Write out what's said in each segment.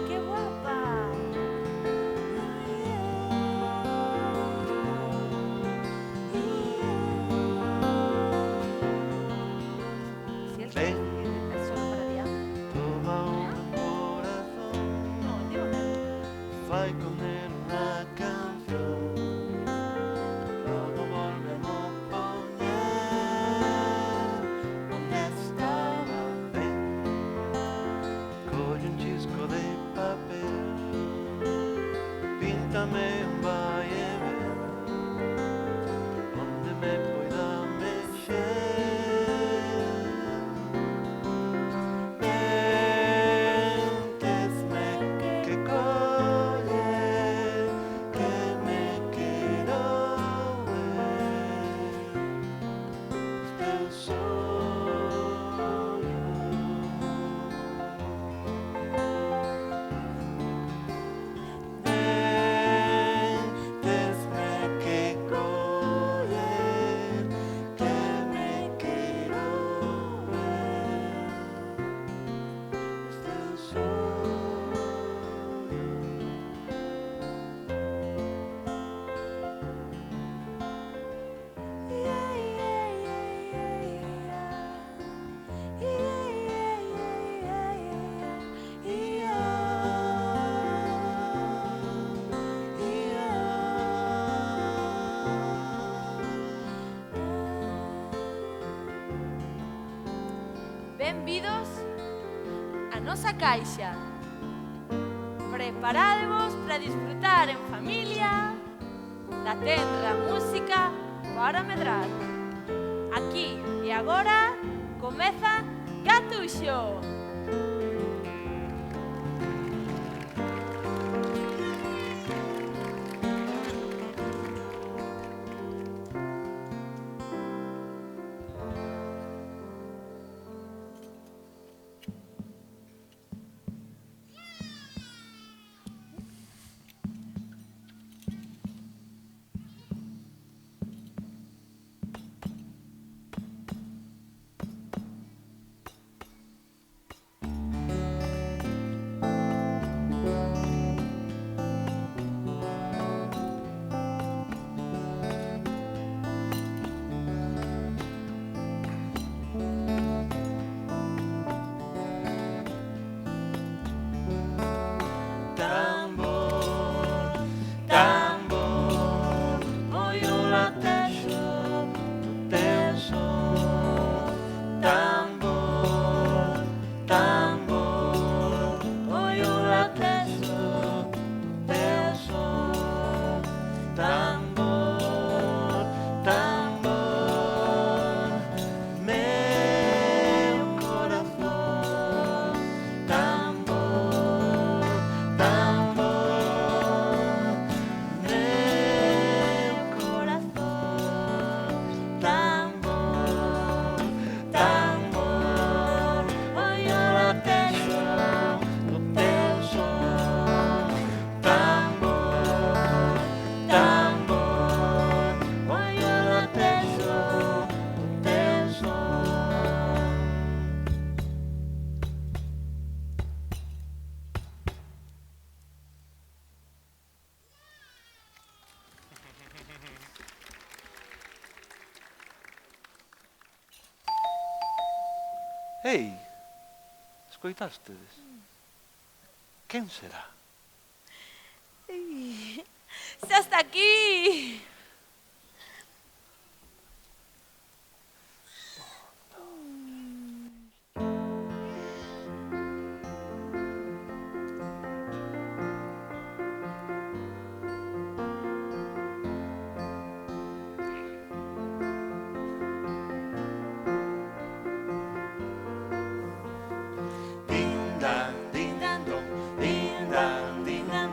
¡Qué guapa! Si él Ven, es solo para Diana. toma un corazón, No, digo que fai con él una canción. Logo volvemos poñer onde estaba ben. Colle un chisco de papel, píntame un vai e ven, onde me poida mexer. Véntesme que colle, que me quero ver os teus sonhos. Véntesme que colle, que me quero ver os teus sonhos. benvidos a nosa caixa. Preparadevos para disfrutar en familia da tenra música para medrar. Aquí e agora comeza Gatuxo. Tambor, tambor, oi o latexo do teu som. Tambor, tambor, oi o latexo do teu som. Tambor, tambor, meu coração. Tambor, tambor, meu coração. Tambor, tambor, oi o latexo do teu som. Tambor, tambor, oi o latexo do teu som. Ei, escoitástedes? Quen será? Xa está aquí. Din dan, din dan dong, din dan, din dan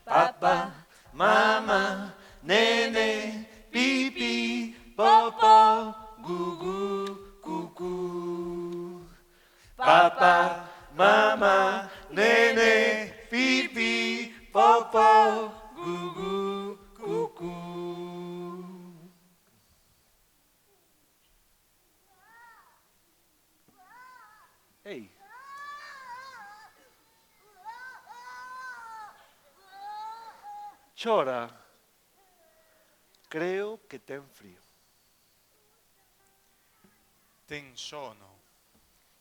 Papá, mamá, nene, pipí, popó, gugú, cucú. Papá, mamá, nene, pipí, popó, gugú, cucú. Hey. Chora. Creo que ten frío. Ten sono.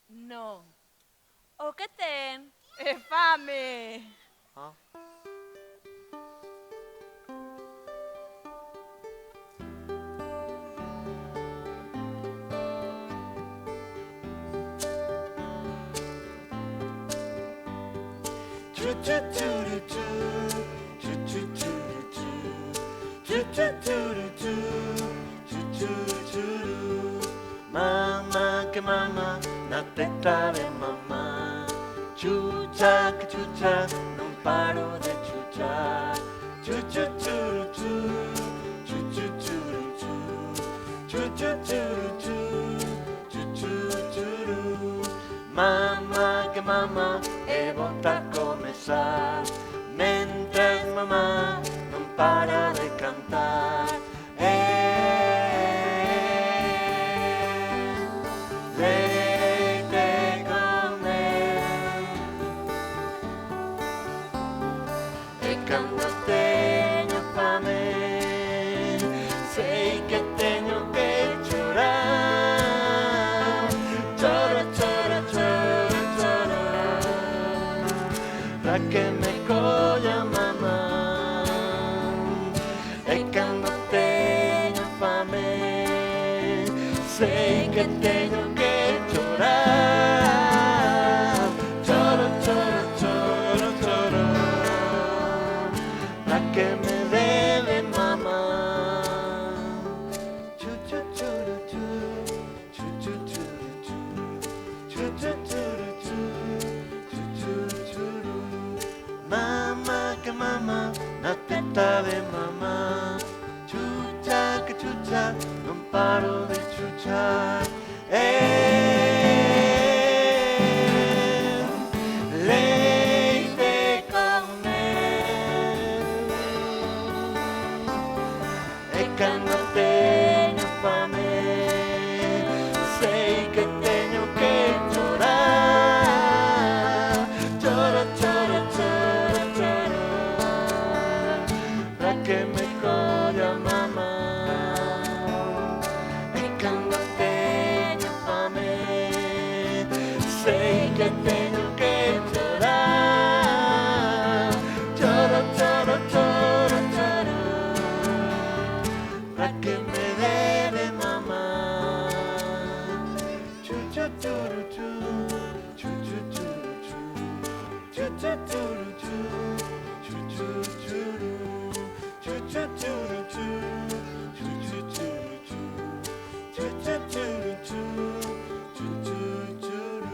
No. O que ten é fame. Ah. Mamá, que mamá, na teta de mamá. Chucha, que chucha, non paro de chuchar. Chuchu, churu, chu, chuchu, churu, chu, chuchu, churu, chu, chuchu, churu. Mamá, que mamá, e volta a comezar. Mentres mamá non para de cantar. Leite con mel. E cando teño fame, sei que teño que chorar. Choro, choro, choro, choro, pra que me colla mamá. E cando teño fame, sei que teño que chorar. Choro, choro, choro, choro, pra que me debe mamá. Chu, chu, churu, chu, chu, chu, churu, chu, chu, chu, churu, chu, chu, chu, churu. Mamá, que mamá, na teta de mamá. Chucha, que chucha, non paro de chuchar. Leite con mel. E cando teño fame, sei que teño que chorar. Choro, choro, choro, choro, pra que me colla mamá. E cando teño fame, sei que teño que chorar. Choro, choro, choro, choro, pra que me debe mamá. Chu, chu, churu, chu, chu, chu, churu, chu, chu, chu, churu, chu, chu, chu, churu, chu, chu, churu, chu, chu, chu, churu, chu, chu, chu, churu, chu, chu, chu, churu.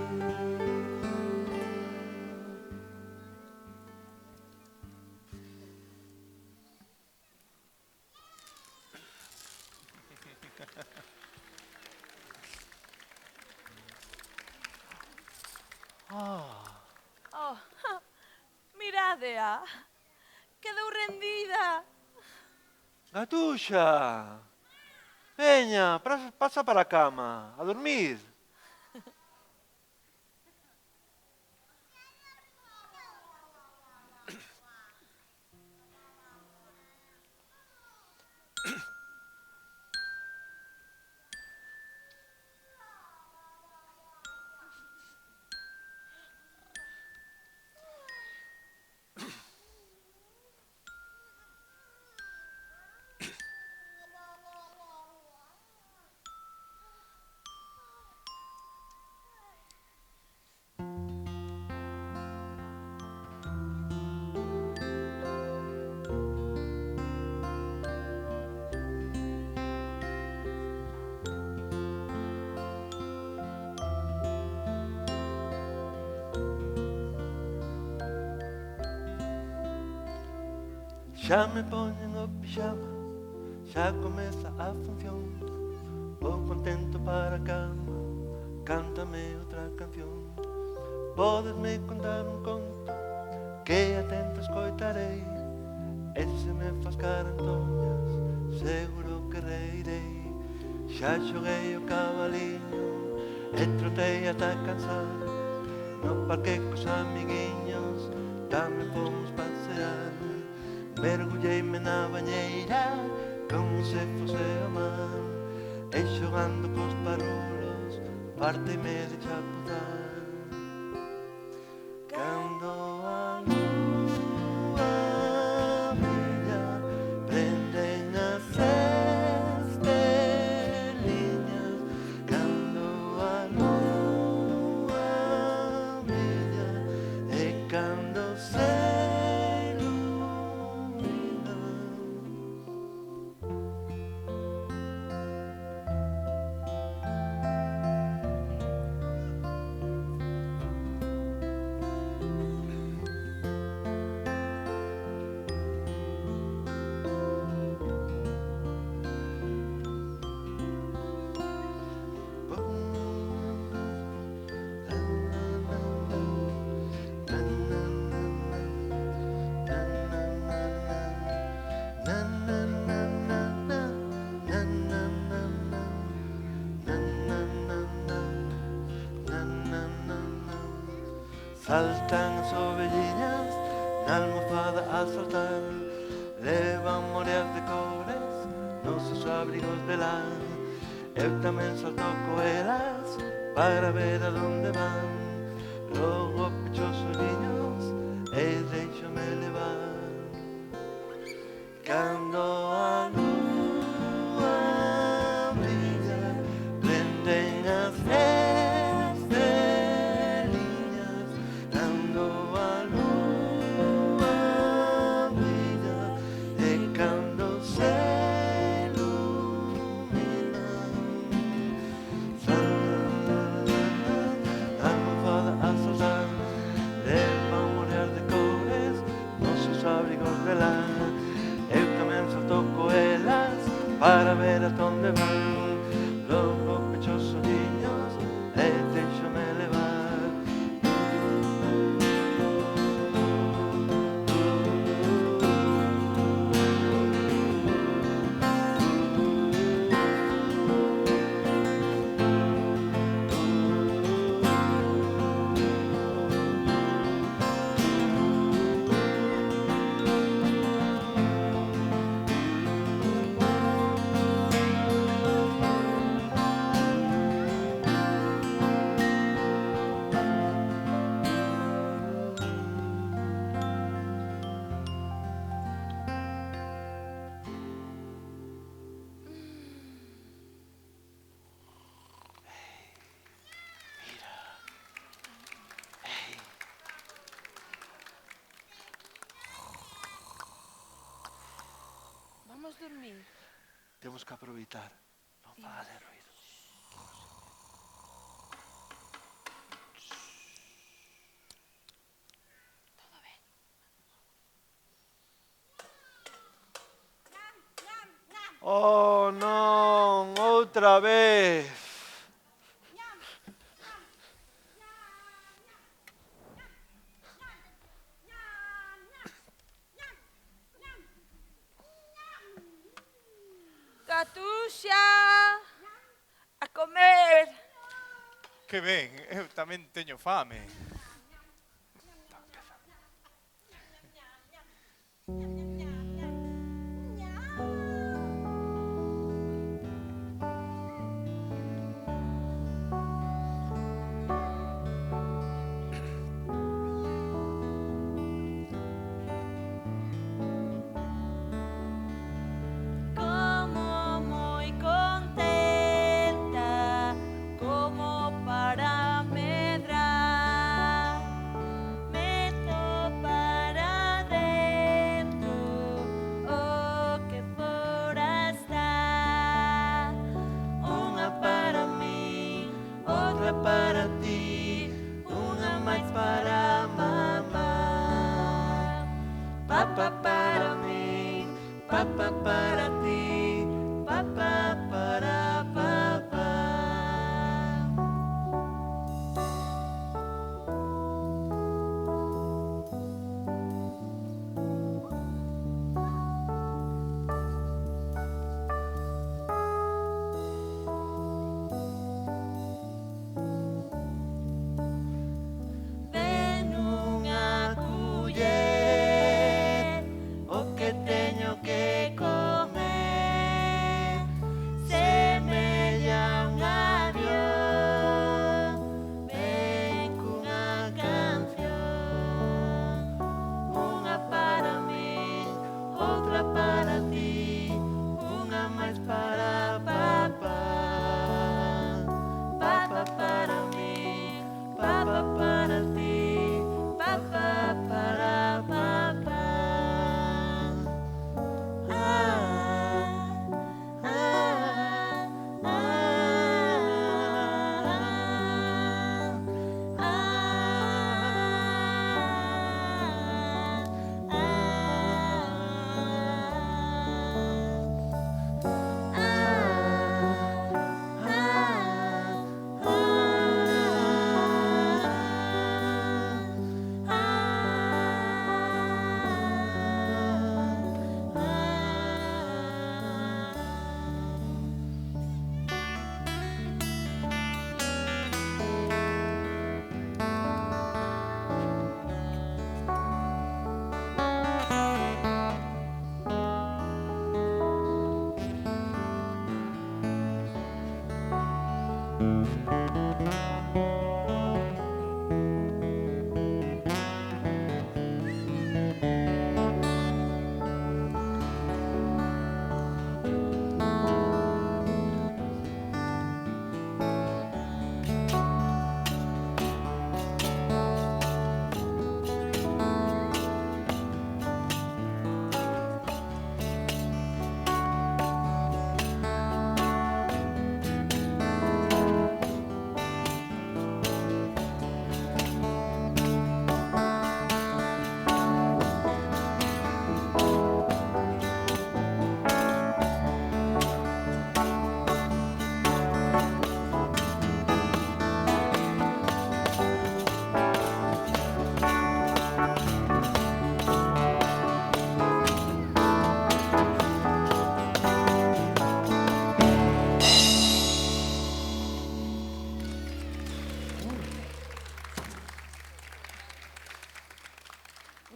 Oh, miradea. Quedou rendida. Gatuxa, veña, pasa para a cama, a dormir. Xa me poñen o pixama, xa comeza a función. Vou contento para a cama, cántame outra canción. Podesme contar un conto que atento escoitarei, e se me fas carantoñas, seguro que reirei. Xa xoguei o cabaliño e trotei ata cansar, no parque cos amiguiños tamén fomos pasear. Mergulleime na bañeira como se fose o mar, e xogando cos parulos parteime de chapuzar. Cando a lúa brilla, prenden as esteliñas. Cando a lúa brilla e cando se ilumina. Saltan as ovelliñas na almofada a saltar, levan moreas de cores nos seus abrigos de lã. Eu tamén salto coelas para ver a donde van, logo pecho os olliños e deixome levar. Cando a lúa brilla, prenden as esteliñas. Cando a lúa brilla e cando se ilumina. A almofada a saltar, levan moreas de cores nos seus abrigos de lã. Eu tamén salto coelas para ver a donde van, logo pecho os olliños e deixome levar. Vamos dormir. Temos que aproveitar, non faga ruido. Todo ben. Oh non, outra vez. Catuxa! A comer! Que ben, eu tamén teño fame. Como moi contenta, como para medrar, meto para dentro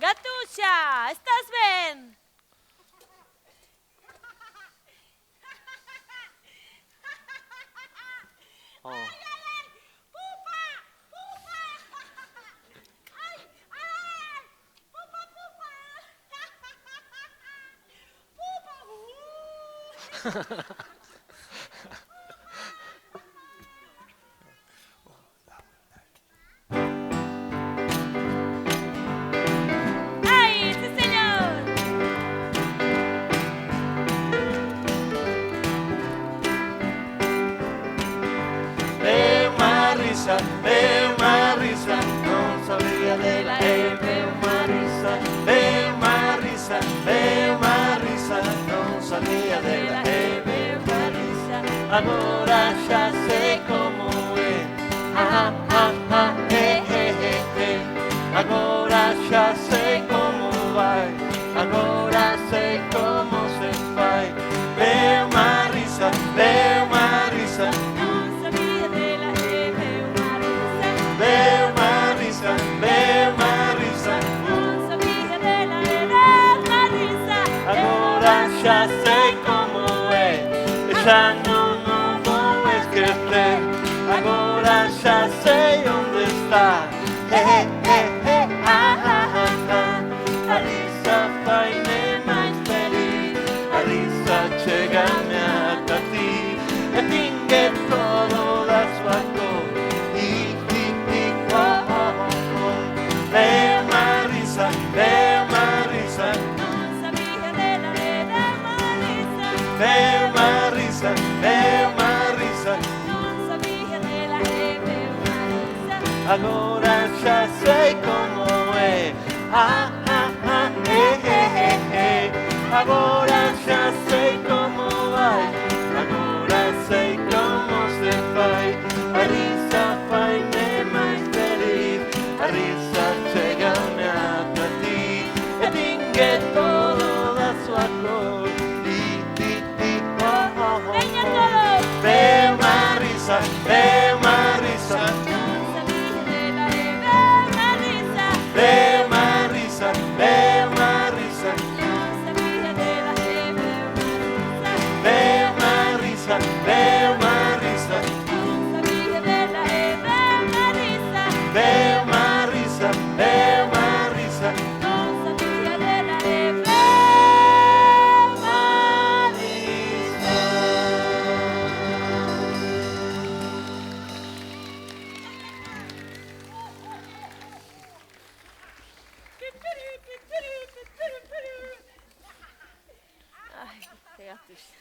Gatuxa, estás ben? Oh. ¡Ay, sí, señor! Veo una risa, no sabía de la veo una risa, veo una risa, veo una risa, no sabía de la veo una risa, agora ya sé cómo es, agora ya sé cómo vai, agora sei como se faz, veo una risa, veo una risa. No sabía de la veo una risa. Veo una risa, veo una risa, No sabía de la veo una risa. agora já sei como é, já não vou esquecer, agora já sei onde está, a risa faz-me mais feliz, a risa chega-me ata ti, e tingue todo da sua cor, veo una risa, veo una risa, No sabía de la veo una risa. veo una risa, veo una risa, No sabía de la veo una risa. agora já sei como é, agora já sei como vai, agora sei como se faz, a risa faz-me mais feliz, a risa chega-me ata ti, e tingue todo da sua cor, Venga todos. veo una risa, veo una risa, No sabía de la veo una risa. veo una risa, veo una risa, No sabía de la veo una risa. veo una risa, veo una risa, No sabía de la veo una risa. veo una risa, veo una risa, No sabía de la veo una risa. Ay, qué gatuxa.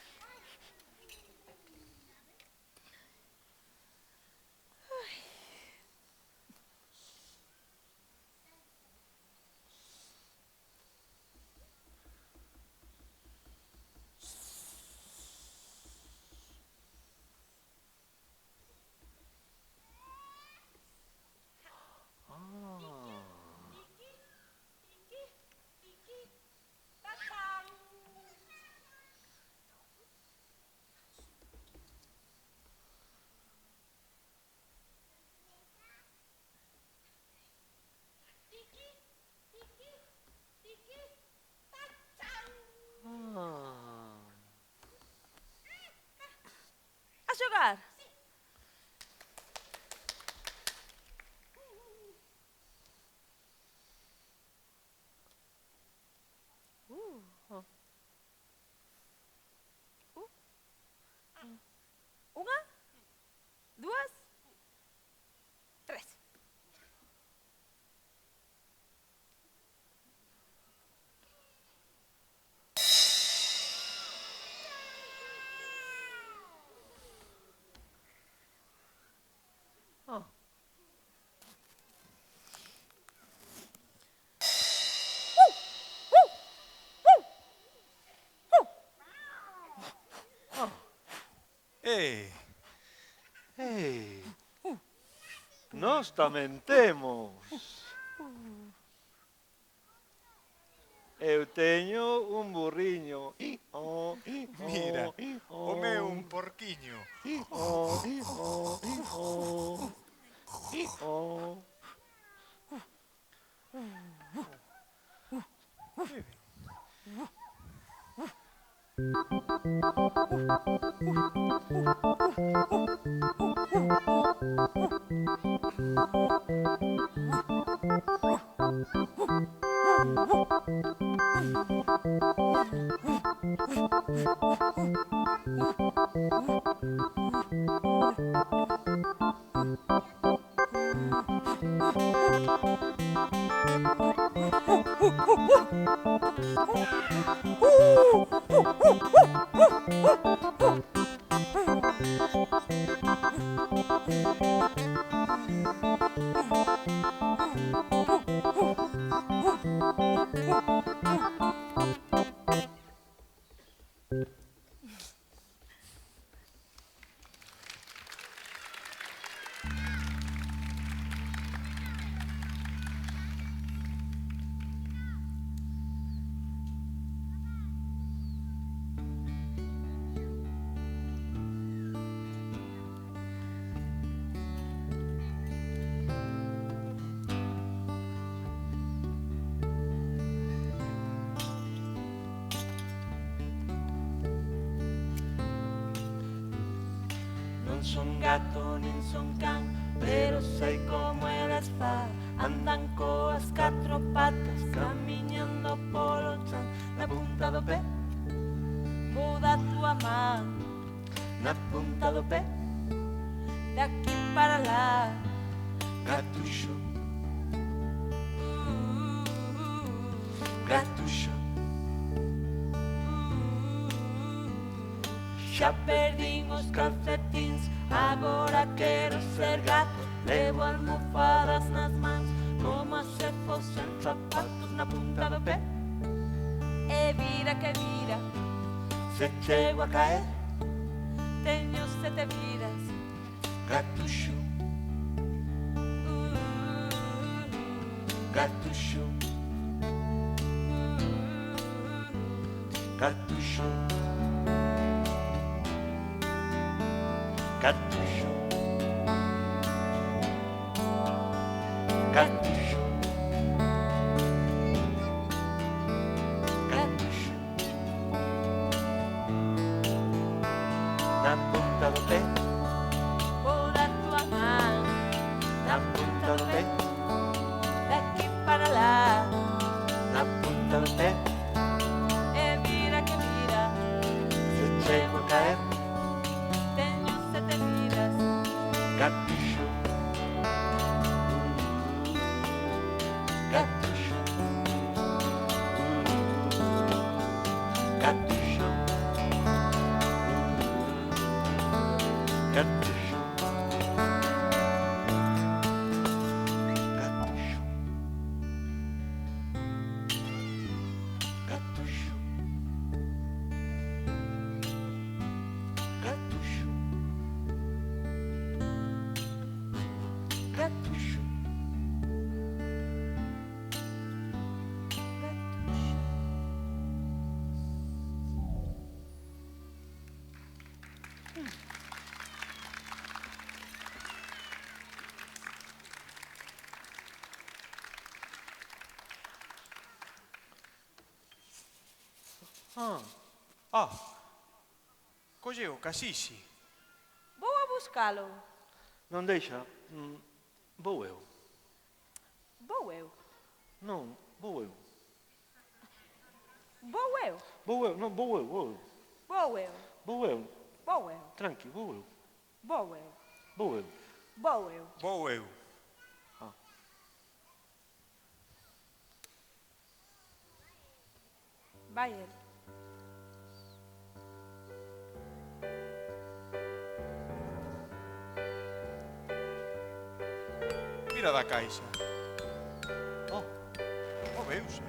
A jogar. Uma, duas, três. Ei, Ei, nós também temos. Eu tenho um burrinho. mira, o meu un porquiño. Non son gato nin son can, pero sei como elas fa. Andan coas catro patas, camiñando polo chan. Na punta do pé, Vou da tua man, na punta do pé, daqui para lá. gatuxo, gatuxo. Xa perdín os calcetins, agora quero ser gato. Levo almofadas nas mans, como se fosen zapatos na punta do pé. E vira que vira, Se chego a caer, teño 7 vidas. gatuxo, gatuxo, gatuxo, gatuxo, gatuxo, gatuxo. Na punta do pé, Vou da tua man, na punta do pé, daqui para lá. na punta do pé. E vira que vira, Se chego a caer, teño 7 vidas. gatuxo, gatuxo, gatuxo, gatuxo, gatuxo, gatuxo, gatuxo, gatuxo. Colleu, casixe. Vou a buscalo. Non deixa, vou eu. Vou eu. Non, vou eu. Vou eu. Vou eu, non, vou eu, vou eu. Vou eu. Vou eu. Vou eu. Tranqui, vou eu. Vou eu. Vou eu. Vou eu. Vou eu. Vai ele. Mira da caixa. Oh, Oh, veuse.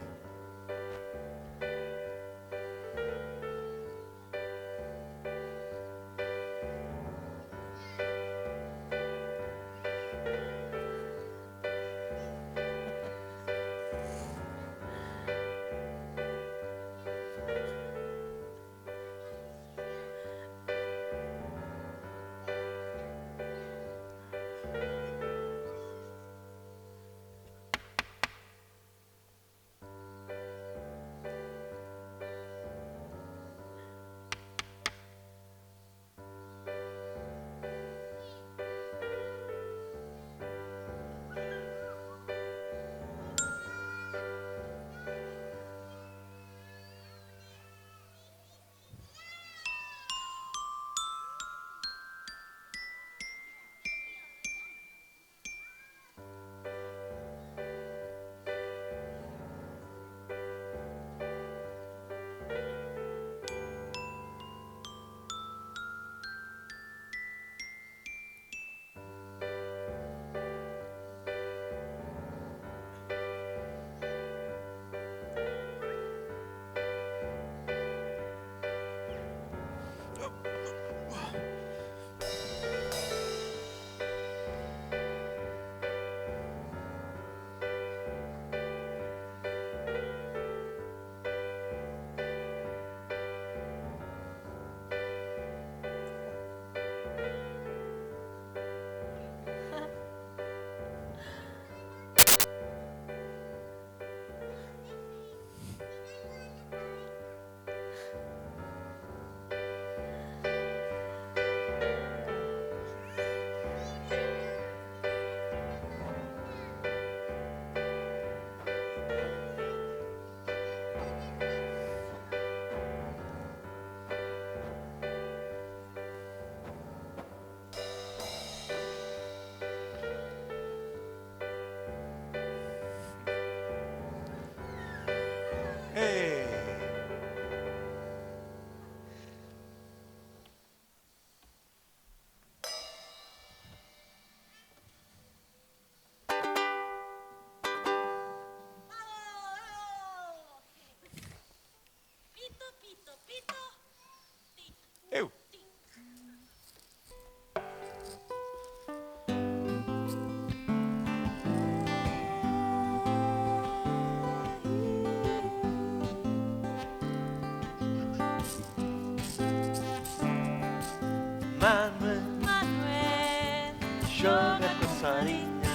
Manuel Manuel joga com farinha.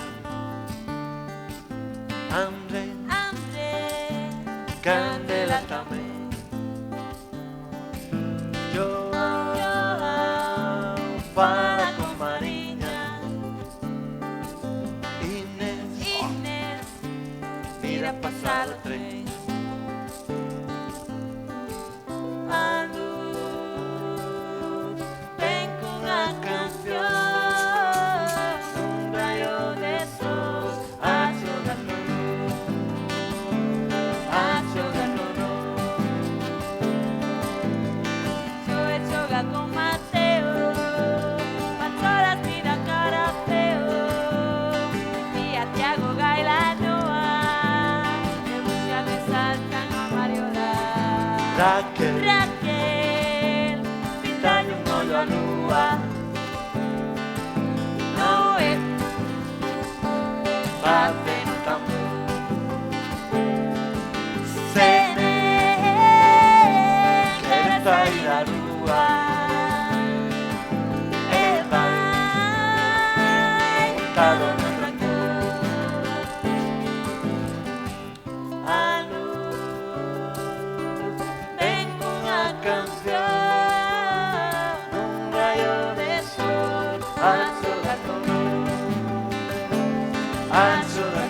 André André Candela também. João fala com Marinha. Inês Inés mira passar o trem. a luz vem com a canção Um raio de sol a jogar conosco. Joe joga con Mateo, Pastoras mira cara feo, y a Tiago Gailanoa, Evolución me saltan a Mariola. Raquel Raquel, pinta-lhe olho à lua. Noé, Bate no tambor. Sene, Quer sair à rua. vai, Montado no trator. A luz vem com a canção, um raio de sol a jogar conosco. A jogar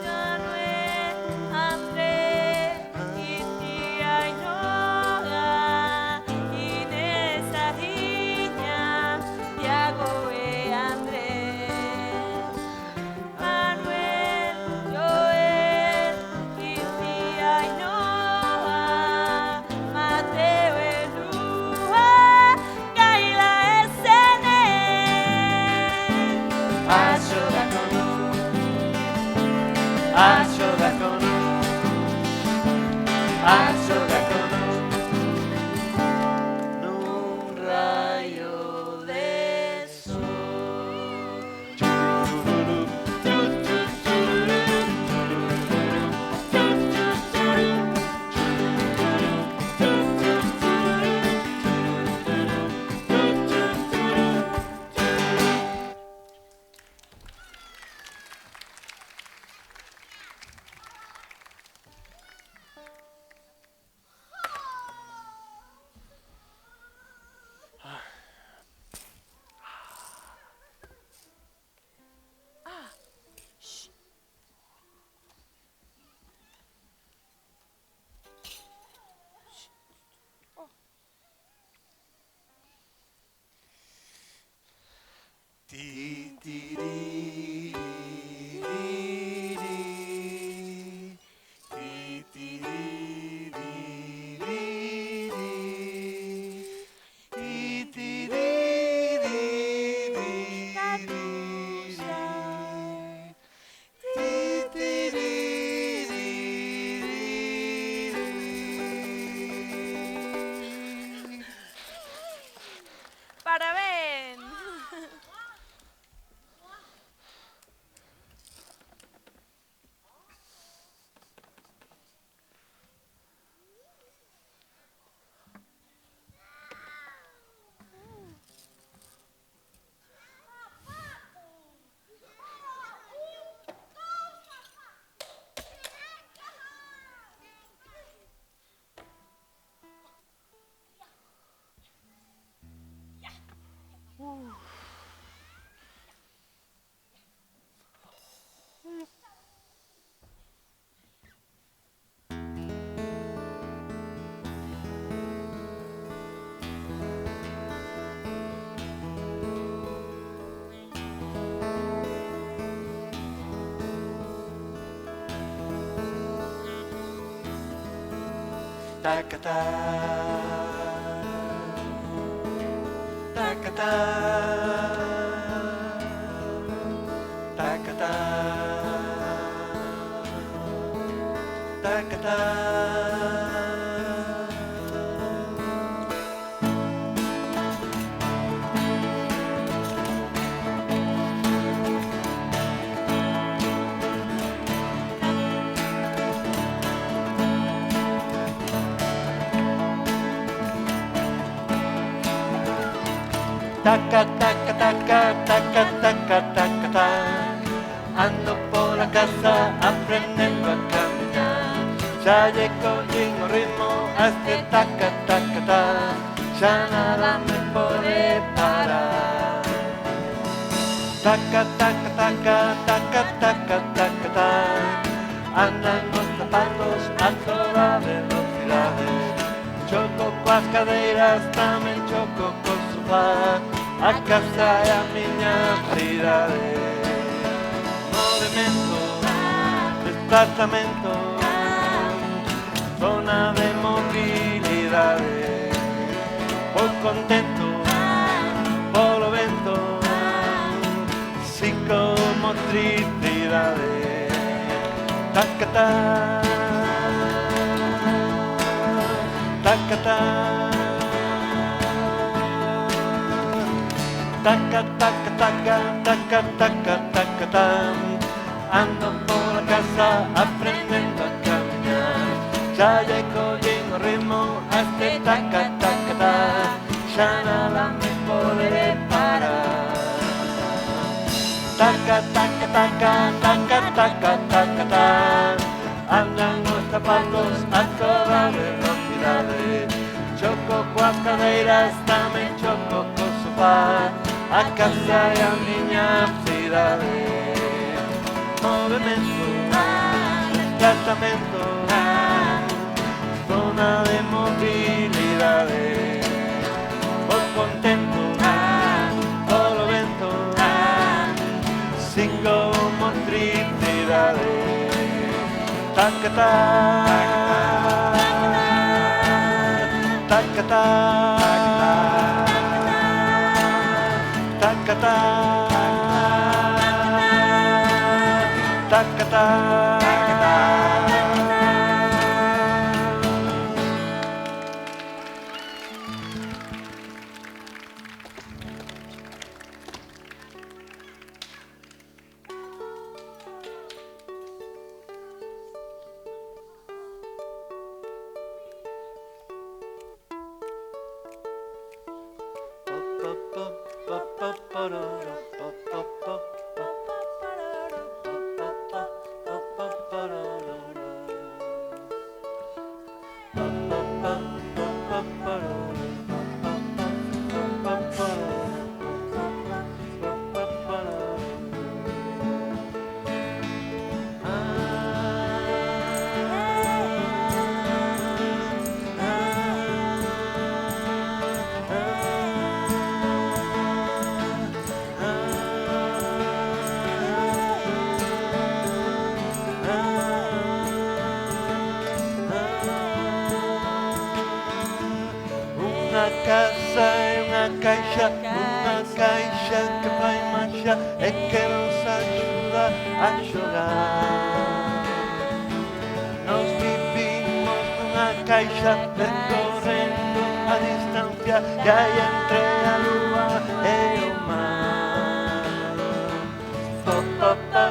Manuel, André, Tia Ainhoa, Inés Sarrinha, Tiago e André. Manuel, Joel, Tia Ainhoa, Mateo e Lua, Gaila e Sene. a jogar conosco. A jogar conosco. A jogar conosco. Num raio de sol. Chururu, chururu, chururu, Ti, ti, ri, ri, ri. Ti, ti, ri, ri, ri, ri. Ti, ti, ri, ri, ri, ri. Ti, ti, ri, ri, ri, ri. Parabéns! Tacatá, tacatá, tacatá, tacatá. taca, taca, taca, taca, taca, taca, taca. Ando por la casa aprendiendo a caminar. Ya llego sin ritmo a este taca, taca, taca. Ya nada me puede parar. Taca, taca, taca, taca, taca, taca, taca. Andan los zapatos a toda velocidad. Choco con as cadeiras, tamén choco co sofá. A casa e a miña cidade. Movimento, desplazamento, zona de movilidade. Vou contento, polo vento, psicomotricidade. Tacatá, tacatá, taca, taca, taca, taca, taca, taca, ando por la casa aprendiendo a caminar. Ya llego en ritmo a este taca, taca, taca. Ya nada me puede parar. Taca, taca, taca, taca, taca, taca, taca. Andan los zapatos a toda velocidad. Choco con as cadeiras, tamén choco co sofá. A casa e a miña cidade. Movimento, desplazamento, zona de movilidade. Vou contento, polo vento, psicomotricidade. Tacatá, tacatá, tacatá, tacatá. Unha casa e unha caixa que fai manxa e que nos axuda a xogar. Nos vivimos nunha caixa percorrendo a distancia que hai entre a lúa e o mar. Pa, pa, pa.